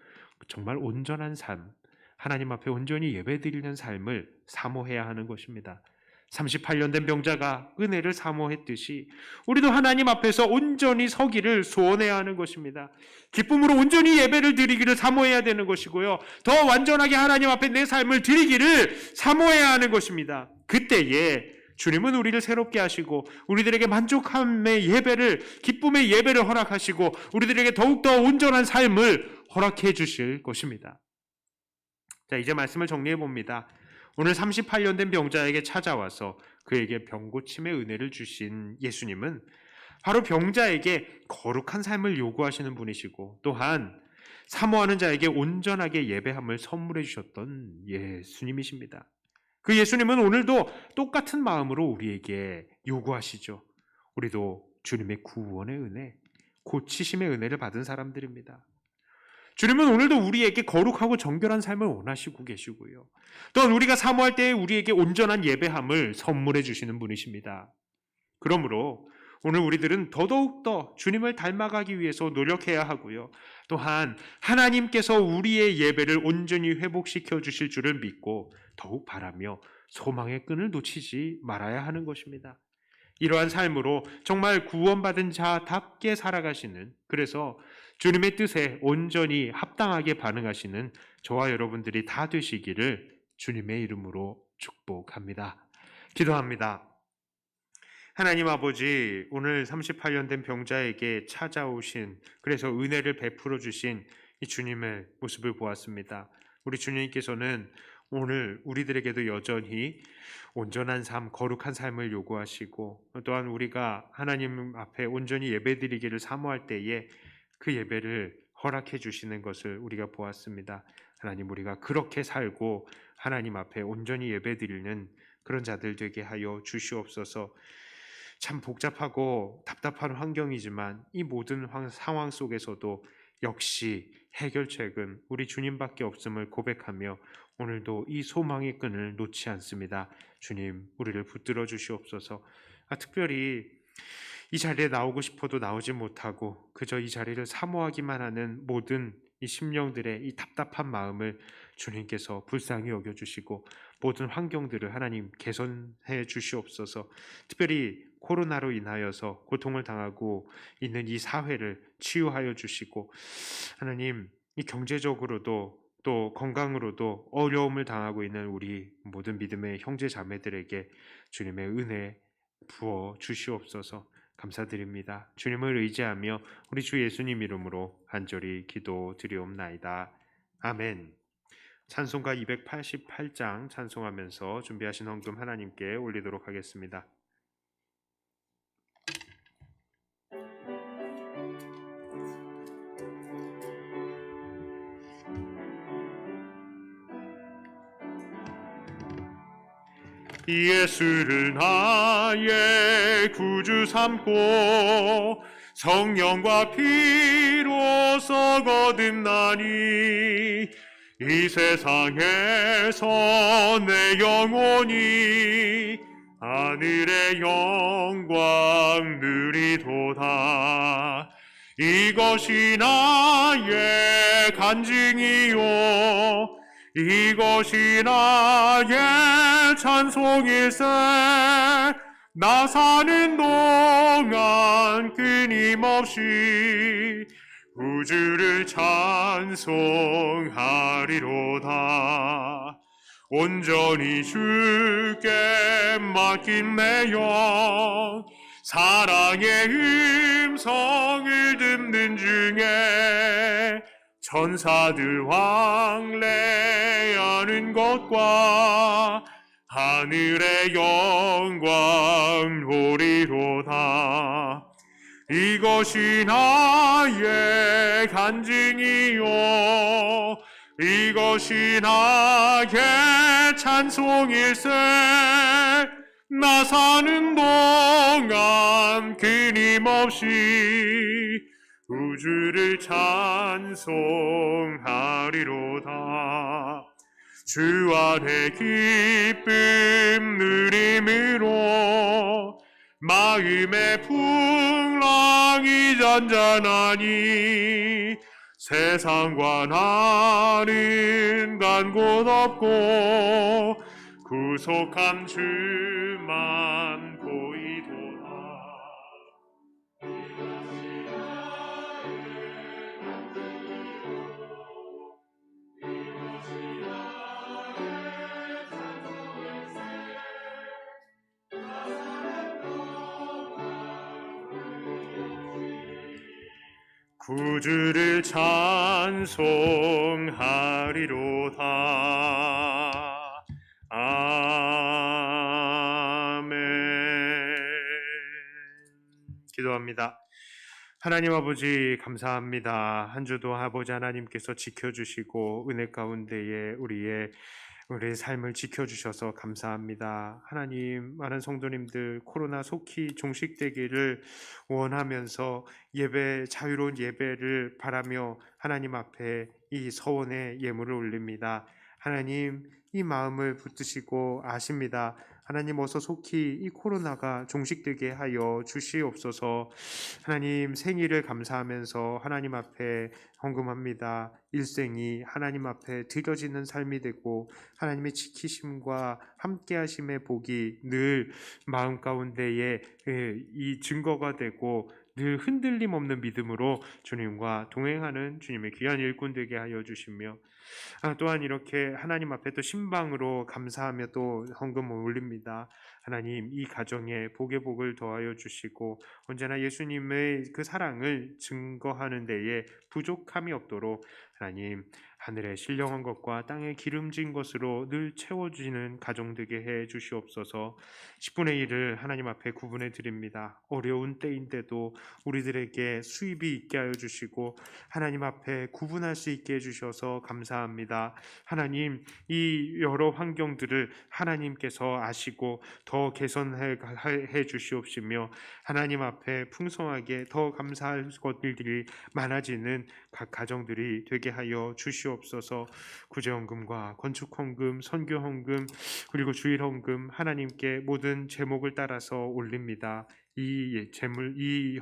정말 온전한 삶, 하나님 앞에 온전히 예배드리는 삶을 사모해야 하는 것입니다. 38년 된 병자가 은혜를 사모했듯이 우리도 하나님 앞에서 온전히 서기를 소원해야 하는 것입니다. 기쁨으로 온전히 예배를 드리기를 사모해야 되는 것이고요. 더 완전하게 하나님 앞에 내 삶을 드리기를 사모해야 하는 것입니다. 그때에 주님은 우리를 새롭게 하시고 우리들에게 만족함의 예배를, 기쁨의 예배를 허락하시고 우리들에게 더욱더 온전한 삶을 허락해 주실 것입니다. 자, 이제 말씀을 정리해 봅니다. 오늘 38년 된 병자에게 찾아와서 그에게 병고침의 은혜를 주신 예수님은 바로 병자에게 거룩한 삶을 요구하시는 분이시고, 또한 사모하는 자에게 온전하게 예배함을 선물해 주셨던 예수님이십니다. 그 예수님은 오늘도 똑같은 마음으로 우리에게 요구하시죠. 우리도 주님의 구원의 은혜, 고치심의 은혜를 받은 사람들입니다. 주님은 오늘도 우리에게 거룩하고 정결한 삶을 원하시고 계시고요. 또한 우리가 사모할 때에 우리에게 온전한 예배함을 선물해 주시는 분이십니다. 그러므로 오늘 우리들은 더더욱더 주님을 닮아가기 위해서 노력해야 하고요. 또한 하나님께서 우리의 예배를 온전히 회복시켜 주실 줄을 믿고 더욱 바라며 소망의 끈을 놓치지 말아야 하는 것입니다. 이러한 삶으로 정말 구원받은 자답게 살아가시는, 그래서 주님의 뜻에 온전히 합당하게 반응하시는 저와 여러분들이 다 되시기를 주님의 이름으로 축복합니다. 기도합니다. 하나님 아버지, 오늘 38년 된 병자에게 찾아오신, 그래서 은혜를 베풀어 주신 이 주님의 모습을 보았습니다. 우리 주님께서는 오늘 우리들에게도 여전히 온전한 삶, 거룩한 삶을 요구하시고, 또한 우리가 하나님 앞에 온전히 예배드리기를 사모할 때에 그 예배를 허락해 주시는 것을 우리가 보았습니다. 하나님, 우리가 그렇게 살고 하나님 앞에 온전히 예배드리는 그런 자들 되게 하여 주시옵소서. 참 복잡하고 답답한 환경이지만 이 모든 상황 속에서도 역시 해결책은 우리 주님밖에 없음을 고백하며 오늘도 이 소망의 끈을 놓지 않습니다. 주님, 우리를 붙들어 주시옵소서. 특별히 이 자리에 나오고 싶어도 나오지 못하고 그저 이 자리를 사모하기만 하는 모든 이 심령들의 이 답답한 마음을 주님께서 불쌍히 여겨주시고 모든 환경들을 하나님 개선해 주시옵소서. 특별히 코로나로 인하여서 고통을 당하고 있는 이 사회를 치유하여 주시고, 하나님 이 경제적으로도 또 건강으로도 어려움을 당하고 있는 우리 모든 믿음의 형제 자매들에게 주님의 은혜 부어 주시옵소서. 감사드립니다. 주님을 의지하며 우리 주 예수님 이름으로 간절히 기도드리옵나이다. 아멘. 찬송가 288장 찬송하면서 준비하신 헌금 하나님께 올리도록 하겠습니다. 예수를 나의 구주 삼고 성령과 피로서 거듭나니 이 세상에서 내 영혼이 하늘의 영광 누리도다. 이것이 나의 간증이요 이것이 나의 찬송일세. 나 사는 동안 끊임없이 구주를 찬송하리로다. 온전히 주께 맡긴 내 영 사랑의 음성을 듣는 중에 천사들 왕래하는 것과 하늘의 영광 보리로다. 이것이 나의 간증이요 이것이 나의 찬송일세. 나 사는 동안 끊임없이 우주를 찬송하리로다. 주 안에 기쁨 누림으로 마음의 풍랑이 잔잔하니 세상과 나는 간 곳 없고 구속한 주만 보이도다. 구주를 찬송하리로다. 아멘. 기도합니다. 하나님 아버지 감사합니다. 한 주도 아버지 하나님께서 지켜주시고 은혜 가운데에 우리의 삶을 지켜주셔서 감사합니다. 하나님, 많은 성도님들 코로나 속히 종식되기를 원하면서 자유로운 예배를 바라며 하나님 앞에 이 서원의 예물을 올립니다. 하나님, 이 마음을 붙드시고 아십니다. 하나님, 어서 속히 이 코로나가 종식되게 하여 주시옵소서. 하나님, 생일을 감사하면서 하나님 앞에 헌금합니다. 일생이 하나님 앞에 드려지는 삶이 되고 하나님의 지키심과 함께하심의 복이 늘 마음 가운데에 이 증거가 되고 늘 흔들림 없는 믿음으로 주님과 동행하는 주님의 귀한 일꾼 되게 하여 주시며, 또한 이렇게 하나님 앞에 또 신방으로 감사하며 또 헌금을 올립니다. 하나님, 이 가정에 복의 복을 더하여 주시고 언제나 예수님의 그 사랑을 증거하는 데에 부족함이 없도록 하나님, 하늘의 신령한 것과 땅의 기름진 것으로 늘 채워주시는 가정 되게 해 주시옵소서. 10분의 1을 하나님 앞에 구분해 드립니다. 어려운 때인데도 우리들에게 수입이 있게 하여 주시고 하나님 앞에 구분할 수 있게 해주셔서 감사합니다. 하나님, 이 여러 환경들을 하나님께서 아시고 더 개선해 주시옵시며 하나님 앞에 풍성하게 더 감사할 것들이 많아지는 각 가정들이 되게 하여 주시옵소서. 구제헌금과 건축헌금, 선교헌금, 그리고 주일헌금 하나님께 모든 제목을 따라서 올립니다. 이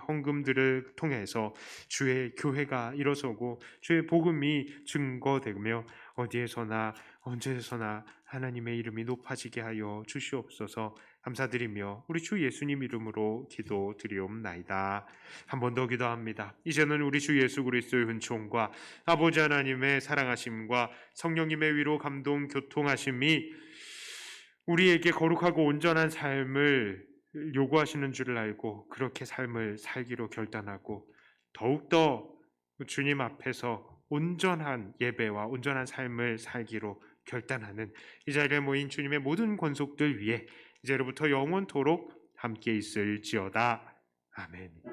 헌금들을 통해서 주의 교회가 일어서고 주의 복음이 증거되며 어디에서나 언제서나 하나님의 이름이 높아지게 하여 주시옵소서. 감사드리며 우리 주 예수님 이름으로 기도드리옵나이다. 한 번 더 기도합니다. 이제는 우리 주 예수 그리스도의 은총과 아버지 하나님의 사랑하심과 성령님의 위로 감동 교통하심이 우리에게 거룩하고 온전한 삶을 요구하시는 줄을 알고 그렇게 삶을 살기로 결단하고 더욱더 주님 앞에서 온전한 예배와 온전한 삶을 살기로 결단하는 이 자리에 모인 주님의 모든 권속들 위에 이제로부터 영원토록 함께 있을지어다. 아멘.